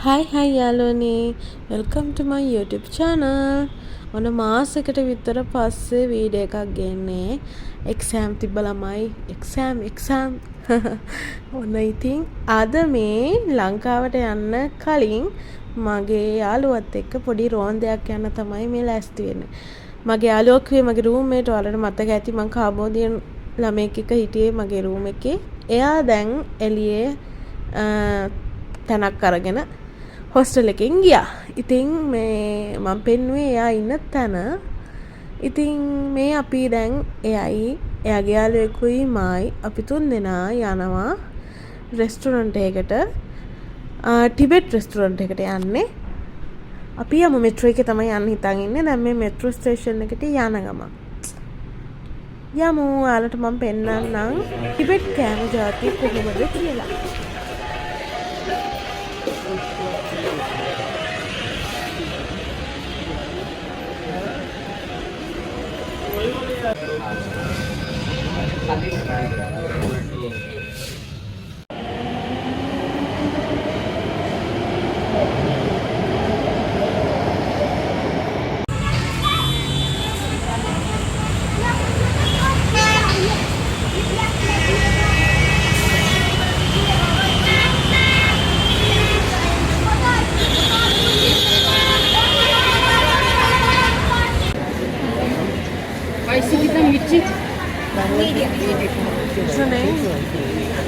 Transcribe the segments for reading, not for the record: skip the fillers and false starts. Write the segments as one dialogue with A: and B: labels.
A: Hi යාළුවනේ welcome to my YouTube channel. ඔන්න මාසෙකට විතර පස්සේ වීඩියෝ එකක් ගන්නේ. exam තිබ්බ ළමයි exam ඔන්න ඉතින් අද මේ ලංකාවට යන්න කලින් මගේ යාළුවත් එක්ක පොඩි රෝන්දයක් යන්න තමයි මේ ලෑස්ති වෙන්නේ. මගේ යාළුවා කිව්වේ මගේ රූම්මේට් වලට මතක ඇති මං කාබෝදියන් ළමෙක් එක්ක හිටියේ මගේ රූම් එකේ. එයා දැන් එළියේ තැනක් අරගෙන හොස්ටල් එකෙන් ගියා. ඉතින් මේ මම පෙන්නුවේ එයා ඉන්න තැන. ඉතින් මේ අපි දැන් එයයි එයාගේ යාළුවෙකුයි මායි අපි තුන් දෙනා යනවා රෙස්ටුරන්ට් එකකට. ටිබෙට් රෙස්ටුරන්ට් එකට යන්නේ. අපි යමු මෙට්‍රෝ එකේ තමයි යන්න හිතන් ඉන්නේ. දැන් මේ මෙට්‍රෝ ස්ටේෂන් එකට යන ගමන්. යමු ඔයාලට මම පෙන්නන්නම් ටිබෙට් කෑම ජාතිය කොහොමද කියලා. What's the name?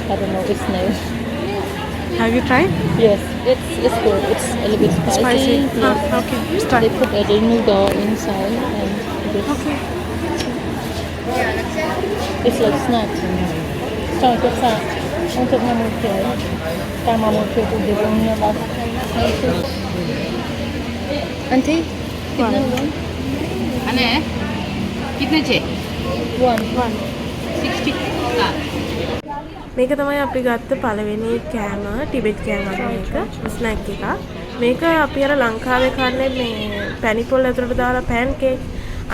B: I don't know its name.
A: Have you tried?
B: Yes, it's good. It's a little bit spicy. Yes.
A: Okay, let's try.
B: They put a little noodle inside and this.
A: Okay.
B: It's like snack. Trong cái sao? Ông chụp một kiểu, càng mà một kiểu thì cũng như là. Auntie, कितना one?
C: अने कितने छे
B: One.
C: 60 का
A: මේක තමයි අපි ගත්ත පළවෙනි කෑම ටිබෙට් කෑම මේක ස්නැක් එක. මේක අපි අර ලංකාවේ කන්නේ මේ පැණි පොල් ඇතුළට දාලා පෑන් කේක්.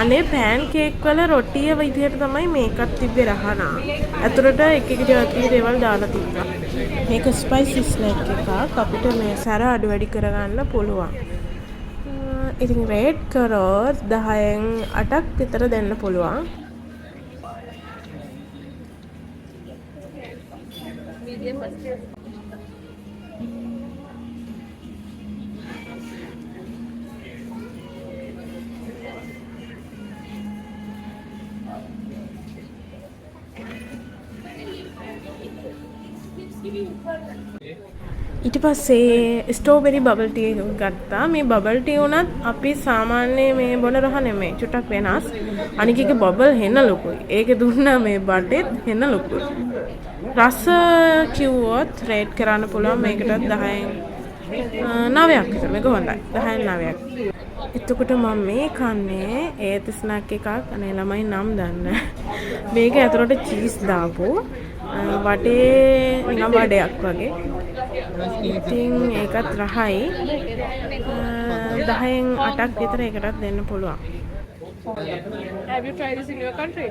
A: අනේ පෑන් කේක් වල රොටිය විදිහට තමයි මේකත් තිබ්බේ රහනා. ඇතුළට එක එක ජාති දේවල් දාලා තිබ්බා. මේක ස්පයිසි ස්නැක් එකක්. අපිට මේ සැර අඩු වැඩි කරගන්න පුළුවන්. ඉතින් රේට් කරොත් 10න් 8ක් විතර දෙන්න පුළුවන්. ඊට පස්සේ ස්ට්‍රෝබෙරි බබල් ටී එකක් ගත්තා. මේ බබල් ටී උනත් අපි සාමාන්‍ය මේ බොන රහ නෙමෙයි. චුට්ටක් වෙනස්. අනික එකේ බබල් හෙන්න ලොකුයි. ඒකේ දුන්නා මේ බඩෙත් හෙන්න ලොකුයි. රස කිව්වොත් රේට් කරන්න පුළුවන් මේකට 10න් 9ක් විතර. මේක හොඳයි. 10න් 9ක්. එතකොට මම මේ කන්නේ ඒත් ස්නැක් එකක්. අනේ ළමයි නම් දන්න. මේක ඇතුළට චීස් දාපු වටේ නිකන් වඩයක් වගේ. ඉතින් ඒකත් රහයි. 10න් 8ක් විතර ඒකටත් දෙන්න පුළුවන්. Have you tried this in your country?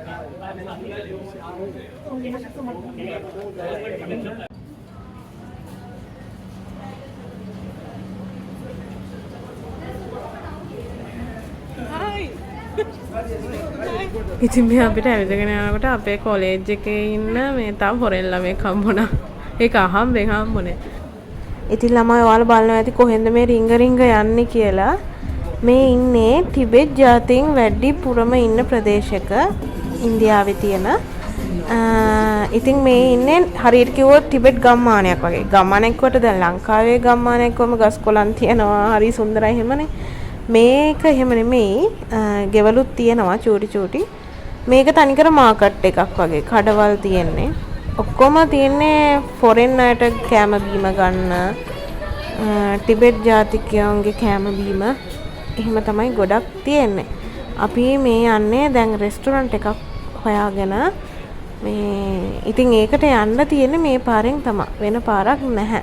A: Hi. ඉතින් මේ අපිට ඇවිදගෙන යනකොට අපේ කොලේජ් එකේ ඉන්න මේ තව හොරෙන් ළමෙක් හම්බුණා. ඒක අහම්බෙන් හම්බුනේ. ඉතින් ළමයි ඔයාලා බලනවා ඇති කොහෙන්ද මේ රිංග යන්නේ කියලා. මේ ඉන්නේ ටිබෙට් ජාතීන් වැඩිපුරම ඉන්න ප්‍රදේශයක ඉන්දියාවේ තියෙන. ඉතින් මේ ඉන්නේ හරියට කිව්වොත් ටිබෙට් ගම්මානයක් වගේ. ගම්මානයක් කොට දැන් ලංකාවේ ගම්මානයක් කොහම ගස් කොළන් තියෙනවා. හරි සුන්දරයි එහෙමනේ. මේක එහෙම නෙමෙයි. ගෙවලුත් තියෙනවා චූටි. මේක තනිකර මාකට් එකක් වගේ. කඩවල් තියෙන්නේ. ඔක්කොම තියෙන්නේ ෆොරෙන් අයට කෑම බීම ගන්න. ටිබෙට් ජාතිකයන්ගේ කෑම බීම එහෙම තමයි ගොඩක් තියෙන්නේ. අපි මේ යන්නේ දැන් රෙස්ටුරන්ට් එකක් හොයාගෙන මේ ඉතින් ඒකට යන්න තියෙන්නේ මේ පාරෙන් තමයි. වෙන පාරක් නැහැ.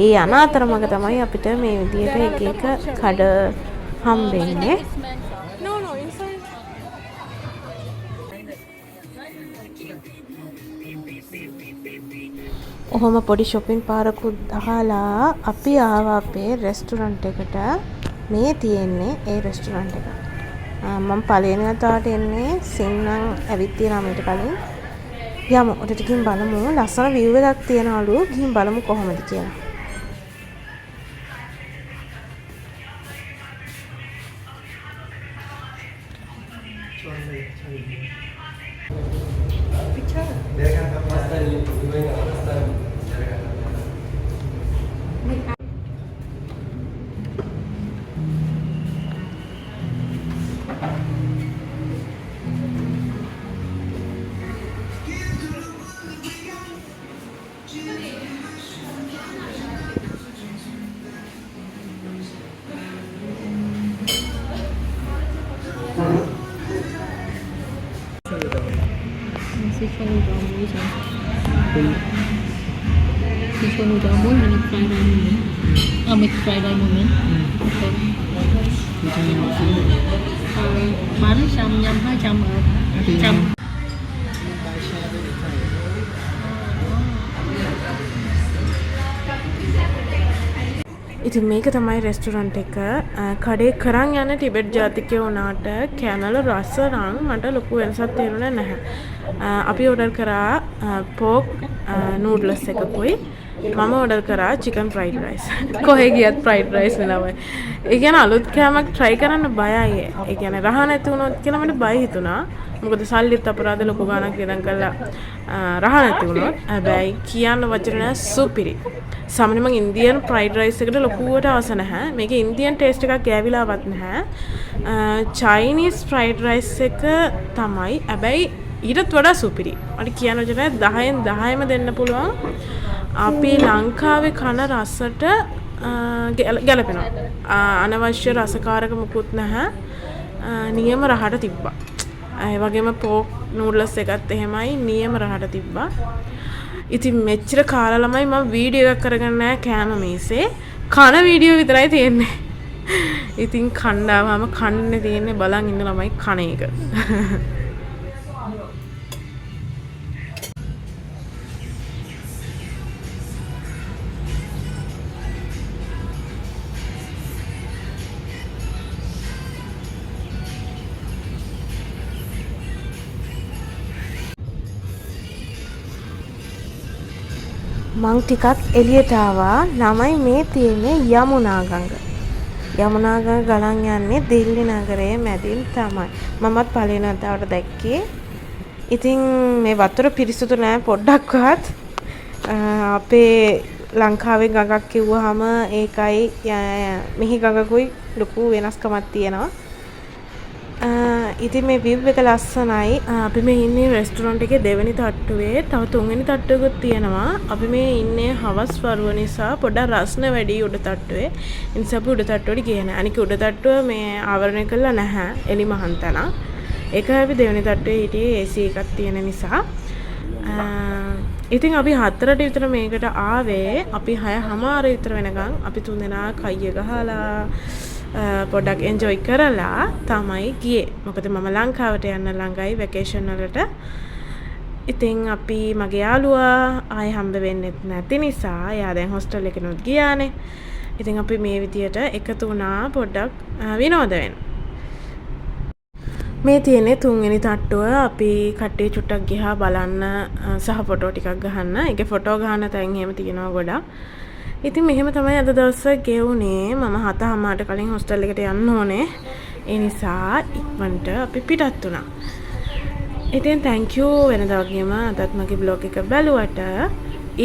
A: ඒ යන අතරමඟ තමයි අපිට මේ විදියට එක කඩ හම්බෙන්නේ. No inside. ඔහොම පොඩි shopping පාරකුත් දාලා අපි ආවා අපේ රෙස්ටුරන්ට් එකට. මේ තියෙන්නේ ඒ රෙස්ටුරන්ට් එක. මම පළවෙනි වතාවට එන්නේ සින්නම් ඇවිත් තියෙනවා මීට කලින්. යමු උඩට ගිහින් බලමු. ලස්සන view එකක් තියනවලු. ගිහින් බලමු කොහොමද කියලා.
B: Sichuan udang macam Sichuan udang pun ada fried rice ni. Make fried rice ni. Bán trăm nhâm 200 ở trăm.
A: ඉතින් මේක තමයි රෙස්ටුරන්ට් එක. කඩේ කරන් යන ටිබෙට් ජාතිකයෝ උනාට කෑමවල රස නම් මට ලොකු වෙනසක් තේරුණේ නැහැ. අපි ඕඩර් කරා පෝක් නූඩ්ලස් එකකුයි. මම ඕඩර් කරා චිකන් ෆ්‍රයිඩ් රයිස්. කොහේ ගියත් ෆ්‍රයිඩ් රයිස් නෙලවයි. ඒ කියන්නේ අලුත් කෑමක් try කරන්න බයයි. ඒ කියන්නේ රහ නැති වුණොත් කියලා මට බය හිතුණා. මොකද සල්ලිත් අපරාධ ලොකු ගාණක් ඉඳන් කළා රහ නැති වුණොත්. හැබැයි කියන්න වචන නෑ සුපිරි. සාමාන්‍යයෙන් මම ඉන්දියන් ෆ්‍රයිඩ් රයිස් එකට ලොකුවට ආස නැහැ. මේකේ ඉන්දියන් ටේස්ට් එකක් ගෑවිලාවත් නැහැ. චයිනීස් ෆ්‍රයිඩ් රයිස් එක තමයි. හැබැයි ඊටත් වඩා සුපිරි. මට කියන්න වචන 10න් 10ම දෙන්න පුළුවන්. අපි ලංකාවේ කන රසට ගැලපෙනවා. අනවශ්‍ය රසකාරක මුකුත් නැහැ. නියම රහට තිබ්බා. ඒ වගේම පෝක් නූඩ්ලස් එකත් එහෙමයි නියම රහට තිබ්බා. ඉතින් මෙච්චර කාලා ළමයි මම වීඩියෝ එකක් කරගෙන නැහැ කෑම මේසේ. කන වීඩියෝ විතරයි තියෙන්නේ. ඉතින් කණ්ඩාවම කන්නේ තියෙන්නේ බලන් ඉන්න ළමයි කන එක. මං ටිකක් එළියට ආවා. ළමයි මේ තියෙන්නේ යමුනා ගඟ. යමුනා ගඟ ගලන් යන්නේ දිල්ලි නගරයේ මැදින් තමයි. මමත් පළවෙනි වතාවට දැක්කේ. ඉතින් මේ වතුර පිරිසුදු නෑ පොඩ්ඩක්වත්. අපේ ලංකාවේ ගඟක් කිව්වහම ඒකයි මෙහි ගඟකුයි ලොකු වෙනස්කමක් තියෙනවා. ඉතින් මේ view එක ලස්සනයි. අපි මේ ඉන්නේ රෙස්ටුරන්ට් එකේ දෙවෙනි තට්ටුවේ. තව තුන්වෙනි තට්ටුවකුත් තියෙනවා. අපි මේ ඉන්නේ හවස් වරුව නිසා පොඩ්ඩක් රස්න වැඩි උඩ තට්ටුවේ. ඒ නිසා අපි උඩ තට්ටුවට ගියේ නැහැ. අනික උඩ තට්ටුව මේ ආවරණය කරලා නැහැ. එලි මහන් තන. ඒක අපි දෙවෙනි තට්ටුවේ හිටියේ AC එකක් තියෙන නිසා. ඉතින් අපි 4ට විතර මේකට ආවේ. අපි 6:00 විතර වෙනකන් අපි තුන්දෙනා කයිය ගහලා පොඩ්ඩක් එන්ජොයි කරලා තමයි ගියේ. මොකද මම ලංකාවට යන්න ළඟයි වැකේෂන් වලට. ඉතින් අපි මගේ යාළුවා ආයෙ හම්බ වෙන්නෙත් නැති නිසා එයා දැන් හොස්ටල් එකනොත් ගියානේ. ඉතින් අපි මේ විදියට එකතු වුණා පොඩ්ඩක් විනෝද වෙන්න. මේ තියෙන්නේ තුන්වෙනි තට්ටුව. අපි කට්ටිය චුට්ටක් ගියා බලන්න සහ ෆොටෝ ටිකක් ගහන්න. ඒකේ ෆොටෝ ගන්න තැන් එහෙම තියෙනවා ගොඩක්. ඉතින් මෙහෙම තමයි අද දවසේ ගෙවුනේ. මම 7:00ට කලින් හොස්ටල් එකට යන්න ඕනේ. ඒ නිසා ඉක්මනට අපි පිටත් වුණා. ඉතින් thank you වෙනදා වගේම අදත් මගේ බ්ලොග් එක බලුවට.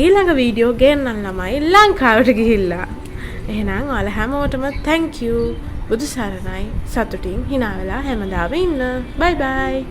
A: ඊළඟ වීඩියෝ ගේන්නම් ළමයි ලංකාවට ගිහිල්ලා. එහෙනම් ඔයාලා හැමෝටම thank you. බුදු සරණයි. සතුටින් hina වෙලා හැමදාම ඉන්න. bye bye.